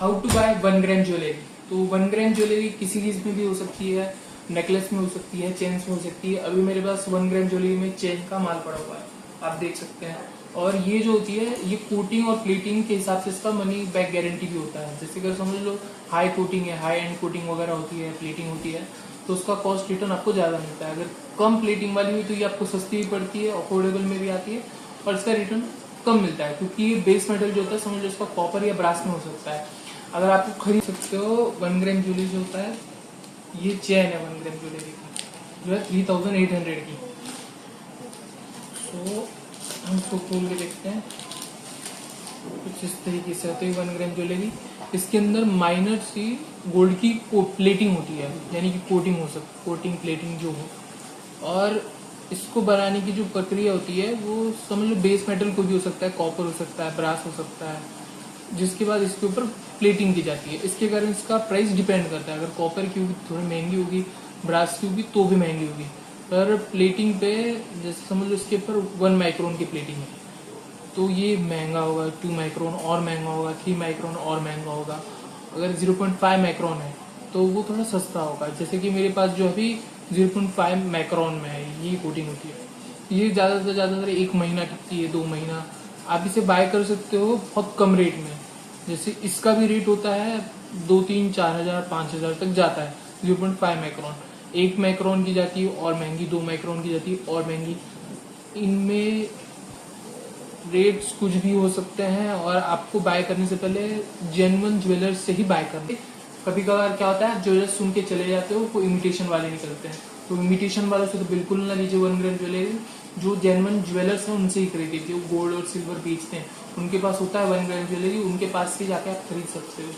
How to buy 1 gram jewellery. तो 1 gram jewellery किसी चीज में भी हो सकती है, नेकलेस में हो सकती है, चेन्स में हो सकती है। अभी मेरे पास 1 ग्राम ज्वेलरी में चेन का माल पड़ा हुआ है, आप देख सकते हैं। और ये जो होती है ये कोटिंग और प्लेटिंग के हिसाब से इसका मनी बैक गारंटी भी होता है। जैसे अगर समझ लो हाई कोटिंग है, हाई एंड कोटिंग वगैरह होती है, प्लेटिंग होती है, तो उसका कॉस्ट रिटर्न आपको ज्यादा मिलता है। अगर कम प्लेटिंग वाली हुई तो ये आपको सस्ती भी पड़ती है, अफोर्डेबल में भी आती है, और इसका रिटर्न कम मिलता है, क्योंकि ये बेस मेटल जो होता है समझ लो इसका कॉपर या ब्रास में हो सकता है। अगर आपको खरीद सकते हो 1 ग्राम ज्वेलरी जो होता है, ये चेन है 1 ग्राम ज्वेलरी की जो है 3800 की। तो हम इसको खोल के देखते हैं, कुछ इस तरीके से होती है 1 ग्राम ज्वेलरी। इसके अंदर माइनर सी गोल्ड की प्लेटिंग होती है, यानी कि कोटिंग हो सकती, कोटिंग प्लेटिंग जो हो। और इसको बनाने की जो प्रक्रिया होती है वो समझ लो बेस मेटल को भी हो सकता है, कॉपर हो सकता है, ब्रास हो सकता है, जिसके बाद इसके ऊपर प्लेटिंग की जाती है। इसके कारण इसका प्राइस डिपेंड करता है। अगर कॉपर की होगी थोड़ी महंगी होगी, ब्रास की होगी तो भी महंगी होगी। पर प्लेटिंग पे जैसे समझ लो इसके ऊपर 1 माइक्रोन की प्लेटिंग है तो ये महंगा होगा, 2 माइक्रोन और महंगा होगा, 3 माइक्रोन और महंगा होगा। अगर 0.5 माइक्रोन है तो वो थोड़ा सस्ता होगा। जैसे कि मेरे पास जो अभी 0.5 माइक्रोन में है ये कोटिंग होती है, ये ज़्यादा से ज़्यादातर 1 महीना टिकती है, 2 महीना। आप इसे बाय कर सकते हो बहुत कम रेट में। जैसे इसका भी रेट होता है 2-3-4 हज़ार 5 हज़ार तक जाता है। 0.5 माइक्रोन, 1 माइक्रोन की जाती है और महंगी, 2 माइक्रोन की जाती है और महंगी। इनमें रेट्स कुछ भी हो सकते हैं, और आपको बाय करने से पहले जेन्युइन ज्वेलर्स से ही बाय करना। कभी कभार क्या होता है ज्वेलर्स सुन के चले जाते हो, वो इमिटेशन वाले निकलते हैं, तो इमिटेशन वालों से तो बिल्कुल ना लीजिए 1 ग्राम ज्वेलरी। जो जेन्युइन ज्वेलर्स हैं उनसे ही खरीदिए, जो गोल्ड और सिल्वर बेचते हैं उनके पास होता है 1 ग्राम ज्वेलरी, उनके पास से जाके आप खरीद सकते हो।